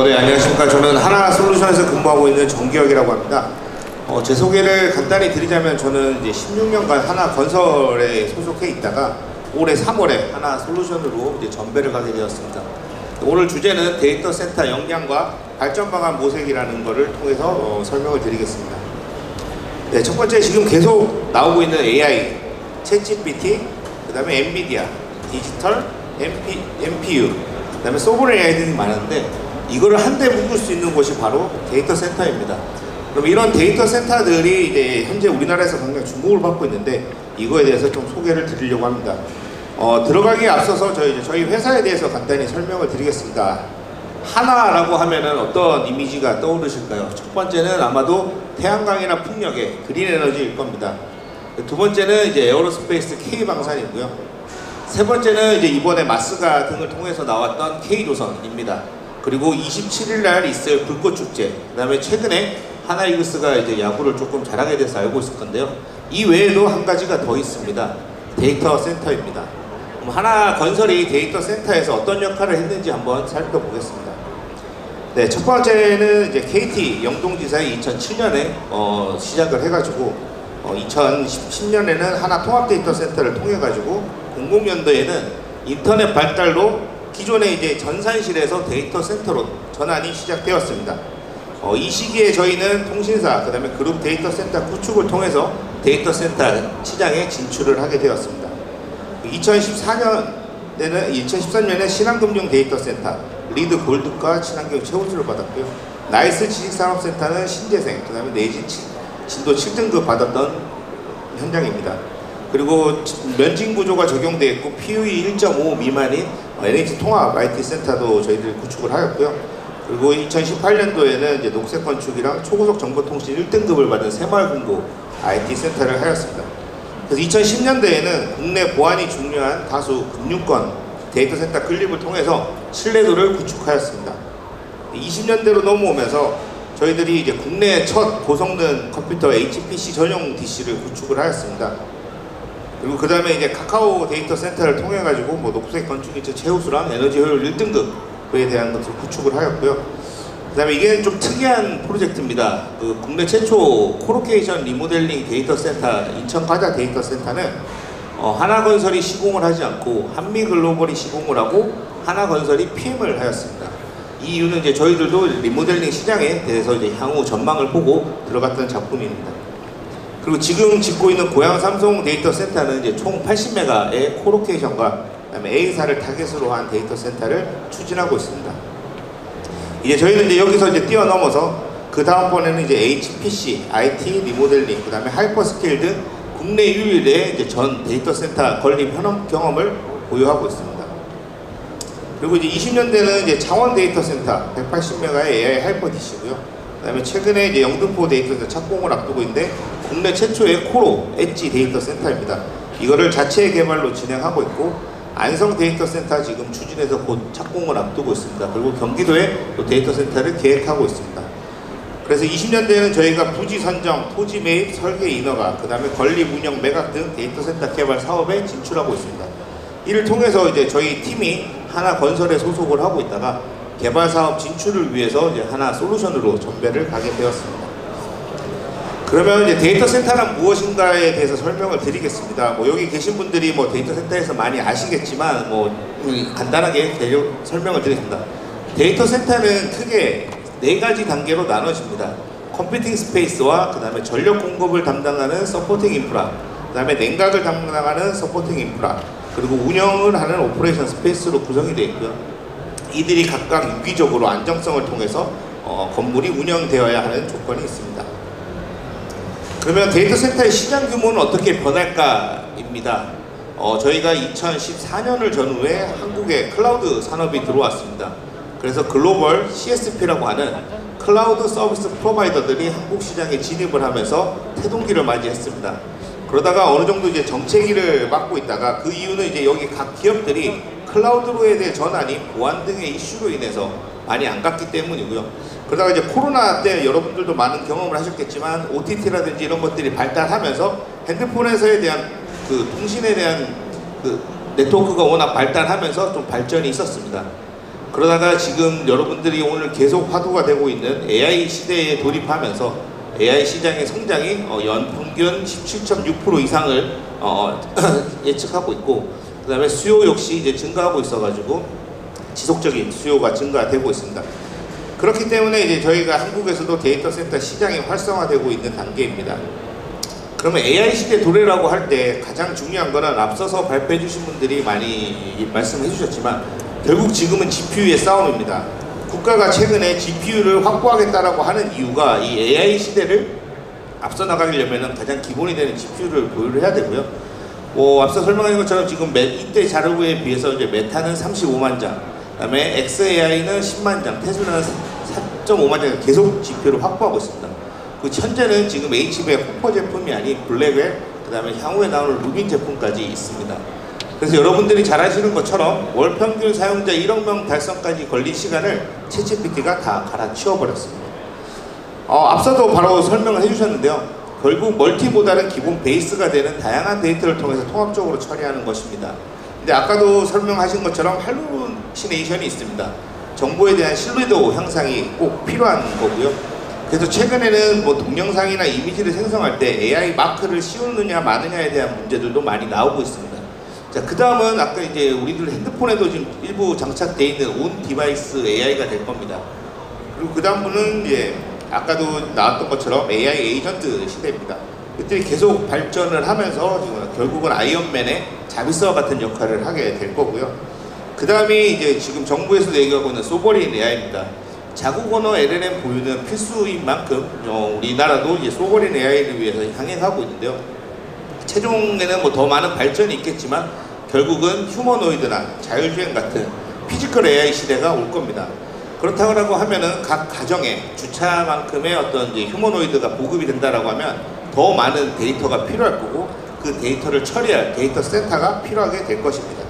네, 안녕하십니까. 저는 하나솔루션에서 근무하고 있는 정기혁이라고 합니다. 제 소개를 간단히 드리자면 저는 이제 16년간 하나건설에 소속해 있다가 올해 3월에 하나솔루션으로 이제 전배를 가게 되었습니다. 오늘 주제는 데이터 센터 역량과 발전 방안 모색이라는 것을 통해서 설명을 드리겠습니다. 네, 첫 번째 지금 계속 나오고 있는 AI, 챗GPT, 그 다음에 엔비디아, 디지털, NPU, 그 다음에 소브레인 AI 등이 많은데 이거를 한데 묶을 수 있는 곳이 바로 데이터 센터입니다. 그럼 이런 데이터 센터들이 이제 현재 우리나라에서 굉장히 주목을 받고 있는데 이거에 대해서 좀 소개를 드리려고 합니다. 들어가기에 앞서서 저희 회사에 대해서 간단히 설명을 드리겠습니다. 하나라고 하면은 어떤 이미지가 떠오르실까요? 첫 번째는 아마도 태양광이나 풍력의 그린 에너지일 겁니다. 두 번째는 이제 에어로스페이스 K방산이고요. 세 번째는 이제 이번에 마스가 등을 통해서 나왔던 K조선입니다. 그리고 27일 날 있을 불꽃축제, 그 다음에 최근에 하나이글스가 이제 야구를 조금 잘하게 돼서 알고 있을 건데요. 이 외에도 한 가지가 더 있습니다. 데이터 센터입니다. 그럼 하나건설이 데이터 센터에서 어떤 역할을 했는지 한번 살펴보겠습니다. 네, 첫 번째는 이제 KT 영동지사에 2007년에 시작을 해가지고 2010년에는 하나 통합 데이터 센터를 통해 가지고 00년도에는 인터넷 발달로 기존의 이제 전산실에서 데이터 센터로 전환이 시작되었습니다. 이 시기에 저희는 통신사, 그 다음에 그룹 데이터 센터 구축을 통해서 데이터 센터 시장에 진출을 하게 되었습니다. 2013년에 신한금융 데이터 센터, 리드 골드과 친환경 최우수를 받았고요. 나이스 지식산업센터는 신재생, 그 다음에 내진 진도 7등급 받았던 현장입니다. 그리고 면진 구조가 적용되어 있고 PUE 1.5 미만인 NH 통합 IT 센터도 저희들이 구축을 하였고요. 그리고 2018년도에는 이제 녹색 건축이랑 초고속 정보통신 1등급을 받은 새마을금고 IT 센터를 하였습니다. 그래서 2010년대에는 국내 보안이 중요한 다수 금융권 데이터 센터 클립을 통해서 신뢰도를 구축하였습니다. 20년대로 넘어오면서 저희들이 이제 국내 첫 고성능 컴퓨터 HPC 전용 DC를 구축을 하였습니다. 그리고 그 다음에 이제 카카오 데이터 센터를 통해 가지고 뭐 녹색 건축이체 최우수랑 에너지 효율 1등급에 대한 것을 구축을 하였고요. 그 다음에 이게 좀 특이한 프로젝트입니다. 그 국내 최초 코로케이션 리모델링 데이터 센터 인천 가자 데이터 센터는 하나건설이 시공을 하지 않고 한미글로벌이 시공을 하고 하나건설이 PM을 하였습니다. 이 이유는 이제 저희들도 리모델링 시장에 대해서 이제 향후 전망을 보고 들어갔던 작품입니다. 그리고 지금 짓고 있는 고양 삼성 데이터 센터는 이제 총 80메가의 코로케이션과 그다음에 A사를 타겟으로 한 데이터 센터를 추진하고 있습니다. 이제 저희는 이제 여기서 이제 뛰어넘어서 그 다음번에는 이제 HPC, IT 리모델링, 그 다음에 하이퍼스케일 등 국내 유일의 이제 전 데이터 센터 건립 현업 경험을 보유하고 있습니다. 그리고 이제 20년대는 이제 창원 데이터 센터 180메가의 AI 하이퍼 DC고요. 그 다음에 최근에 이제 영등포 데이터 센터 착공을 앞두고 있는데 국내 최초의 코로 엣지 데이터 센터입니다. 이거를 자체 개발로 진행하고 있고 안성 데이터 센터 지금 추진해서 곧 착공을 앞두고 있습니다. 그리고 경기도에 또 데이터 센터를 계획하고 있습니다. 그래서 20년대에는 저희가 부지 선정, 토지 매입, 설계 인허가, 그 다음에 건립, 운영, 매각 등 데이터 센터 개발 사업에 진출하고 있습니다. 이를 통해서 이제 저희 팀이 하나건설에 소속을 하고 있다가 개발 사업 진출을 위해서 이제 하나솔루션으로 전배를 가게 되었습니다. 그러면 이제 데이터 센터란 무엇인가에 대해서 설명을 드리겠습니다. 뭐 여기 계신 분들이 뭐 데이터 센터에서 많이 아시겠지만 뭐 간단하게 설명을 드리겠습니다. 데이터 센터는 크게 4가지 단계로 나눠집니다. 컴퓨팅 스페이스와 그 다음에 전력 공급을 담당하는 서포팅 인프라, 그 다음에 냉각을 담당하는 서포팅 인프라, 그리고 운영을 하는 오퍼레이션 스페이스로 구성이 되어 있고요. 이들이 각각 유기적으로 안정성을 통해서 건물이 운영되어야 하는 조건이 있습니다. 그러면 데이터 센터의 시장 규모는 어떻게 변할까입니다. 저희가 2014년을 전후에 한국에 클라우드 산업이 들어왔습니다. 그래서 글로벌 CSP라고 하는 클라우드 서비스 프로바이더들이 한국 시장에 진입을 하면서 태동기를 맞이했습니다. 그러다가 어느 정도 이제 정체기를 맞고 있다가 그 이유는 이제 여기 각 기업들이 클라우드로에 대해 전환이 보안 등의 이슈로 인해서 많이 안 갔기 때문이고요. 그러다가 이제 코로나 때 여러분들도 많은 경험을 하셨겠지만 OTT라든지 이런 것들이 발달하면서 핸드폰에서에 대한 그 통신에 대한 그 네트워크가 워낙 발달하면서 좀 발전이 있었습니다. 그러다가 지금 여러분들이 오늘 계속 화두가 되고 있는 AI 시대에 돌입하면서 AI 시장의 성장이 연평균 17.6% 이상을 예측하고 있고, 그 다음에 수요 역시 이제 증가하고 있어가지고 지속적인 수요가 증가되고 있습니다. 그렇기 때문에 이제 저희가 한국에서도 데이터 센터 시장이 활성화되고 있는 단계입니다. 그러면 AI 시대 도래라고 할 때 가장 중요한 거는 앞서서 발표해 주신 분들이 많이 말씀해 주셨지만 결국 지금은 GPU의 싸움입니다. 국가가 최근에 GPU를 확보하겠다라고 하는 이유가 이 AI 시대를 앞서 나가려면 가장 기본이 되는 GPU를 보유를 해야 되고요. 앞서 설명한 것처럼 지금 이때 자료에 비해서 이제 메타는 35만 장, 그다음에 xAI는 10만 장, 테슬라는 4.5만 장 계속 GPU를 확보하고 있습니다. 그 현재는 지금 H100 호퍼 제품이 아닌 블랙웰, 그다음에 향후에 나오는 루빈 제품까지 있습니다. 그래서 여러분들이 잘 아시는 것처럼 월 평균 사용자 1억 명 달성까지 걸린 시간을 챗GPT가 다 갈아치워 버렸습니다. 앞서도 바로 설명을 해주셨는데요. 결국 멀티모달은 기본 베이스가 되는 다양한 데이터를 통해서 통합적으로 처리하는 것입니다. 근데 아까도 설명하신 것처럼 할루시네이션이 있습니다. 정보에 대한 신뢰도 향상이 꼭 필요한 거고요. 그래서 최근에는 동영상이나 이미지를 생성할 때 AI 마크를 씌우느냐 마느냐에 대한 문제들도 많이 나오고 있습니다. 자, 그 다음은 아까 이제 우리들 핸드폰에도 지금 일부 장착되어 있는 온 디바이스 AI가 될 겁니다. 그리고 그 다음 분은 이제 아까도 나왔던 것처럼 AI 에이전트 시대입니다. 그들이 계속 발전을 하면서 지금 결국은 아이언맨의 자비스와 같은 역할을 하게 될 거고요. 그 다음에 이제 지금 정부에서도 얘기하고 있는 소버린 AI입니다. 자국 언어 LLM 보유는 필수인 만큼 우리나라도 이제 소버린 AI를 위해서 향해가고 있는데요. 최종에는 더 많은 발전이 있겠지만 결국은 휴머노이드나 자율주행 같은 피지컬 AI 시대가 올 겁니다. 그렇다고 하면은 각 가정에 주차만큼의 어떤 이제 휴머노이드가 보급이 된다라고 하면 더 많은 데이터가 필요할 거고 그 데이터를 처리할 데이터 센터가 필요하게 될 것입니다.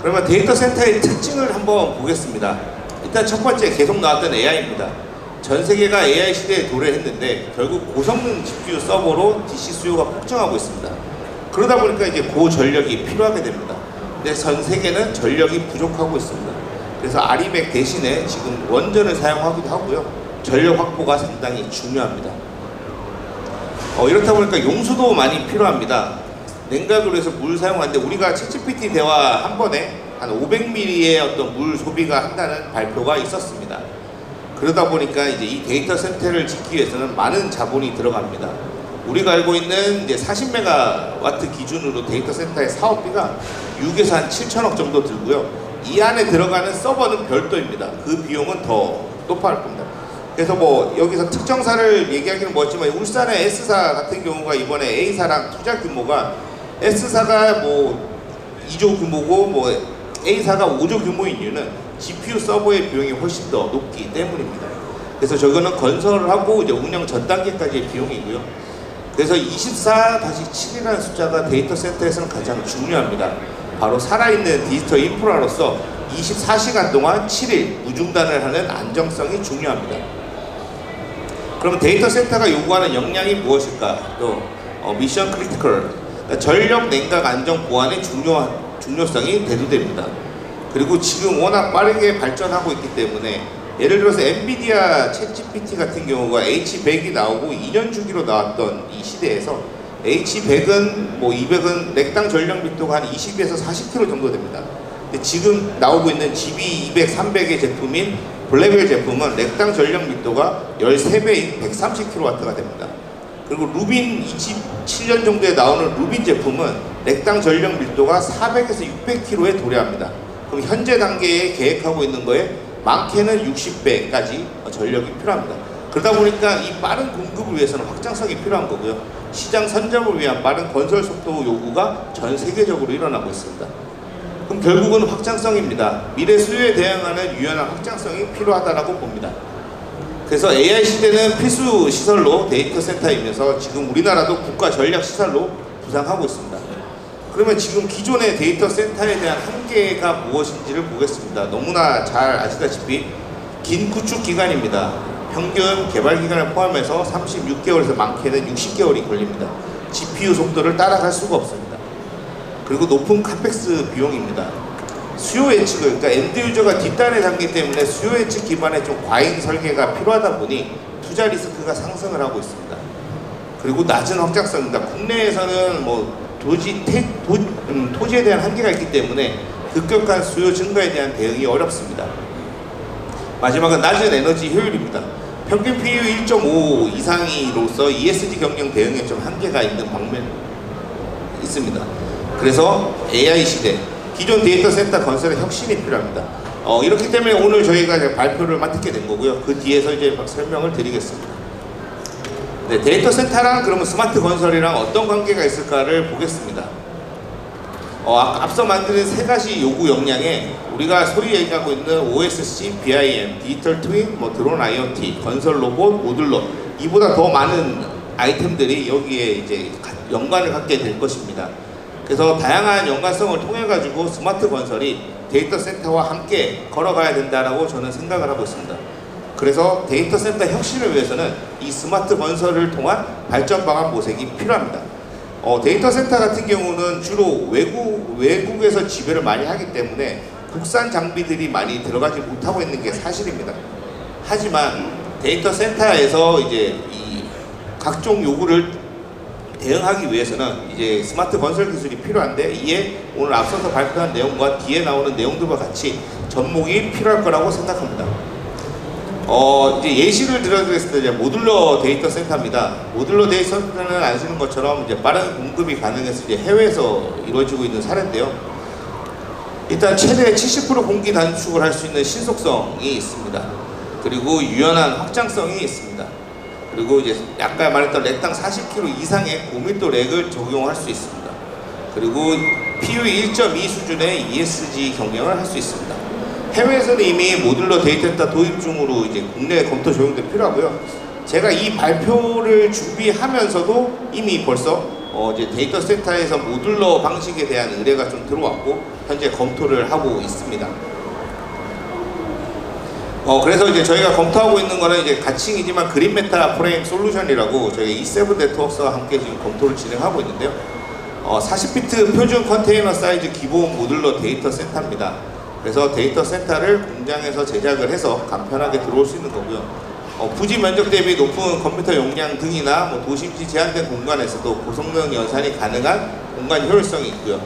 그러면 데이터 센터의 특징을 한번 보겠습니다. 일단 첫 번째 계속 나왔던 AI입니다. 전 세계가 AI 시대에 도래했는데 결국 고성능 GPU 서버로 DC 수요가 폭증하고 있습니다. 그러다 보니까 이제 고전력이 필요하게 됩니다. 근데 전 세계는 전력이 부족하고 있습니다. 그래서 아리백 대신에 지금 원전을 사용하기도 하고요. 전력 확보가 상당히 중요합니다. 이렇다 보니까 용수도 많이 필요합니다. 냉각으로 해서 물 사용하는데 우리가 챗GPT 대화 한 번에 한 500ml의 어떤 물 소비가 한다는 발표가 있었습니다. 그러다 보니까 이제 이 데이터 센터를 짓기 위해서는 많은 자본이 들어갑니다. 우리가 알고 있는 이제 40메가와트 기준으로 데이터 센터의 사업비가 6에서 한 7천억 정도 들고요. 이 안에 들어가는 서버는 별도입니다. 그 비용은 더 높아할 겁니다. 그래서 여기서 특정사를 얘기하기는 뭐지만 울산의 S사 같은 경우가 이번에 A사랑 투자 규모가 S사가 2조 규모고 A사가 5조 규모인 이유는 GPU 서버의 비용이 훨씬 더 높기 때문입니다. 그래서 저거는 건설을 하고 이제 운영 전 단계까지의 비용이고요. 그래서 24-7이라는 숫자가 데이터 센터에서는 가장 중요합니다. 바로 살아있는 디지털 인프라로서 24시간 동안 7일 무중단을 하는 안정성이 중요합니다. 그럼 데이터 센터가 요구하는 역량이 무엇일까? 또 미션 크리티컬, 그러니까 전력 냉각 안정 보안의 중요성이 대두됩니다. 그리고 지금 워낙 빠르게 발전하고 있기 때문에 예를 들어서 엔비디아 챗GPT 같은 경우가 H100이 나오고 2년 주기로 나왔던 이 시대에서 H100은 200은 렉당 전력密도가 한 20에서 40kg 정도 됩니다. 근데 지금 나오고 있는 GB200, 300의 제품인 블랙웰 제품은 렉당 전력密도가 13배인 130kW가 됩니다. 그리고 루빈 27년 정도에 나오는 루빈 제품은 렉당 전력密도가 400에서 600kg에 도래합니다. 그럼 현재 단계에 계획하고 있는 거에 많게는 60배까지 전력이 필요합니다. 그러다 보니까 이 빠른 공급을 위해서는 확장성이 필요한 거고요. 시장 선점을 위한 빠른 건설 속도 요구가 전 세계적으로 일어나고 있습니다. 그럼 결국은 확장성입니다. 미래 수요에 대응하는 유연한 확장성이 필요하다고 봅니다. 그래서 AI 시대는 필수 시설로 데이터 센터이면서 지금 우리나라도 국가 전략 시설로 부상하고 있습니다. 그러면 지금 기존의 데이터 센터에 대한 한계가 무엇인지를 보겠습니다. 너무나 잘 아시다시피 긴 구축 기간입니다. 평균 개발 기간을 포함해서 36개월에서 많게는 60개월이 걸립니다. GPU 속도를 따라갈 수가 없습니다. 그리고 높은 카펙스 비용입니다. 수요 예측을, 그러니까 엔드 유저가 뒷단에 담기 때문에 수요 예측 기반의 좀 과잉 설계가 필요하다 보니 투자 리스크가 상승을 하고 있습니다. 그리고 낮은 확장성입니다. 국내에서는 뭐 토지에 대한 한계가 있기 때문에 급격한 수요 증가에 대한 대응이 어렵습니다. 마지막은 낮은 에너지 효율입니다. 평균 PU 1.5 이상이로서 ESG 경영 대응에 좀 한계가 있는 방면이 있습니다. 그래서 AI 시대, 기존 데이터 센터 건설에 혁신이 필요합니다. 이렇기 때문에 오늘 저희가 발표를 맡게 된 거고요. 그 뒤에서 이제 설명을 드리겠습니다. 네, 데이터 센터랑 그러면 스마트 건설이랑 어떤 관계가 있을까를 보겠습니다. 앞서 만드는 세 가지 요구 역량에 우리가 소위 얘기하고 있는 OSC, BIM, 디지털 트윈, 드론 IoT, 건설 로봇, 모듈러, 이보다 더 많은 아이템들이 여기에 이제 연관을 갖게 될 것입니다. 그래서 다양한 연관성을 통해 가지고 스마트 건설이 데이터 센터와 함께 걸어가야 된다라고 저는 생각을 하고 있습니다. 그래서 데이터 센터 혁신을 위해서는 이 스마트 건설을 통한 발전 방안 모색이 필요합니다. 데이터 센터 같은 경우는 주로 외국에서 지배를 많이 하기 때문에 국산 장비들이 많이 들어가지 못하고 있는 게 사실입니다. 하지만 데이터 센터에서 이제 이 각종 요구를 대응하기 위해서는 이제 스마트 건설 기술이 필요한데, 이에 오늘 앞서서 발표한 내용과 뒤에 나오는 내용들과 같이 접목이 필요할 거라고 생각합니다. 이제 예시를 들어드리겠습니다. 이제 모듈러 데이터 센터입니다. 모듈러 데이터 센터는 아시는 것처럼 이제 빠른 공급이 가능해서 이제 해외에서 이루어지고 있는 사례인데요. 일단 최대 70% 공기 단축을 할 수 있는 신속성이 있습니다. 그리고 유연한 확장성이 있습니다. 그리고 이제 아까 말했던 렉당 40km 이상의 고밀도 렉을 적용할 수 있습니다. 그리고 PU 1.2 수준의 ESG 경영을 할 수 있습니다. 해외에서는 이미 모듈러 데이터 센터 도입 중으로 이제 국내 검토 적용도 필요하고요. 제가 이 발표를 준비하면서도 이미 벌써 이제 데이터 센터에서 모듈러 방식에 대한 의뢰가 좀 들어왔고 현재 검토를 하고 있습니다. 그래서 이제 저희가 검토하고 있는 거는 이제 가칭이지만 그린 메타 프레임 솔루션이라고 저희 E7 네트워크와 함께 지금 검토를 진행하고 있는데요. 40비트 표준 컨테이너 사이즈 기본 모듈러 데이터 센터입니다. 그래서 데이터 센터를 공장에서 제작을 해서 간편하게 들어올 수 있는 거고요. 부지 면적 대비 높은 컴퓨터 용량 등이나 도심지 제한된 공간에서도 고성능 연산이 가능한 공간 효율성이 있고요.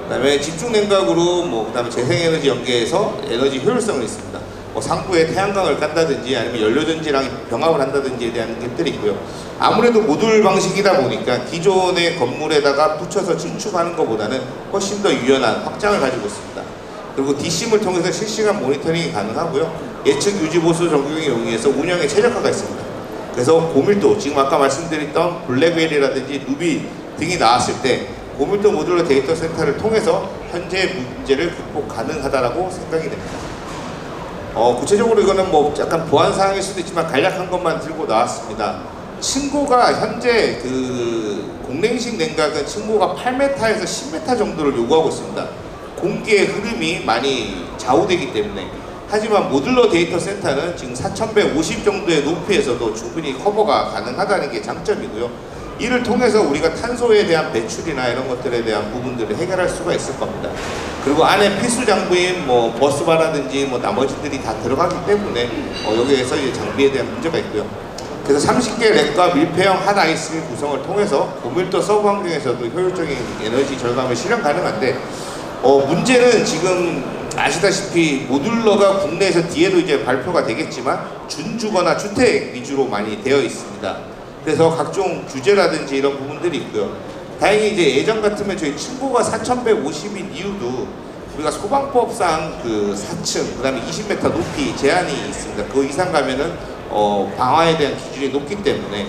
그 다음에 집중 냉각으로 그 다음에 재생에너지 연계해서 에너지 효율성을 있습니다. 상부에 태양광을 깐다든지 아니면 연료전지랑 병합을 한다든지에 대한 것들이 있고요. 아무래도 모듈 방식이다 보니까 기존의 건물에다가 붙여서 신축하는 것보다는 훨씬 더 유연한 확장을 가지고 있습니다. 그리고 D심을 통해서 실시간 모니터링이 가능하고요. 예측 유지 보수 적용에 용이해서 운영에 최적화가 있습니다. 그래서 고밀도, 지금 아까 말씀드렸던 블랙웰이라든지 누비 등이 나왔을 때 고밀도 모듈러 데이터 센터를 통해서 현재 문제를 극복 가능하다라고 생각이 됩니다. 구체적으로 이거는 약간 보안 사항일 수도 있지만 간략한 것만 들고 나왔습니다. 층고가 현재 공랭식 냉각은 층고가 8m에서 10m 정도를 요구하고 있습니다. 공기의 흐름이 많이 좌우되기 때문에. 하지만 모듈러 데이터 센터는 지금 4150 정도의 높이에서도 충분히 커버가 가능하다는 게 장점이고요. 이를 통해서 우리가 탄소에 대한 배출이나 이런 것들에 대한 부분들을 해결할 수가 있을 겁니다. 그리고 안에 필수 장비인 버스바라든지 나머지들이 다 들어가기 때문에 여기에서 이제 장비에 대한 문제가 있고요. 그래서 30개 렉과 밀폐형 핫 IC 구성을 통해서 고밀도 서버 환경에서도 효율적인 에너지 절감을 실현 가능한데, 문제는 지금 아시다시피 모듈러가 국내에서 뒤에도 이제 발표가 되겠지만 준주거나 주택 위주로 많이 되어 있습니다. 그래서 각종 규제라든지 이런 부분들이 있고요. 다행히 이제 예전 같으면 저희 층고가 4150인 이유도 우리가 소방법상 4층, 그 다음에 20m 높이 제한이 있습니다. 그 이상 가면은 방화에 대한 기준이 높기 때문에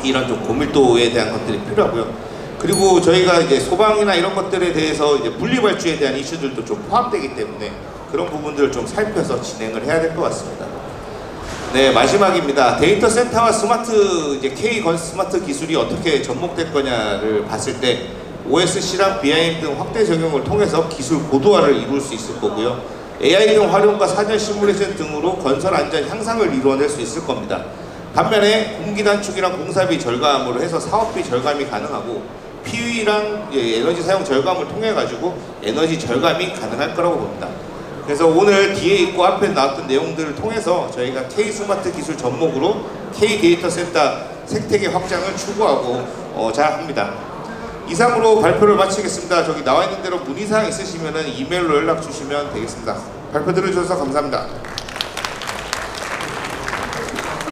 이런 좀 고밀도에 대한 것들이 필요하고요. 그리고 저희가 이제 소방이나 이런 것들에 대해서 이제 분리발주에 대한 이슈들도 좀 포함되기 때문에 그런 부분들을 좀 살펴서 진행을 해야 될 것 같습니다. 네, 마지막입니다. 데이터 센터와 스마트 스마트 기술이 어떻게 접목될 거냐를 봤을 때 OSC랑 BIM 등 확대 적용을 통해서 기술 고도화를 이룰 수 있을 거고요. AI 등 활용과 사전 시뮬레이션 등으로 건설 안전 향상을 이루어낼 수 있을 겁니다. 반면에 공기 단축이랑 공사비 절감으로 해서 사업비 절감이 가능하고 PUE랑 에너지 사용 절감을 통해 가지고 에너지 절감이 가능할 거라고 봅니다. 그래서 오늘 뒤에 있고 앞에 나왔던 내용들을 통해서 저희가 K-스마트 기술 접목으로 K-데이터 센터 생태계 확장을 추구하고 자 합니다. 이상으로 발표를 마치겠습니다. 저기 나와 있는 대로 문의사항 있으시면 이메일로 연락 주시면 되겠습니다. 발표 들어주셔서 감사합니다.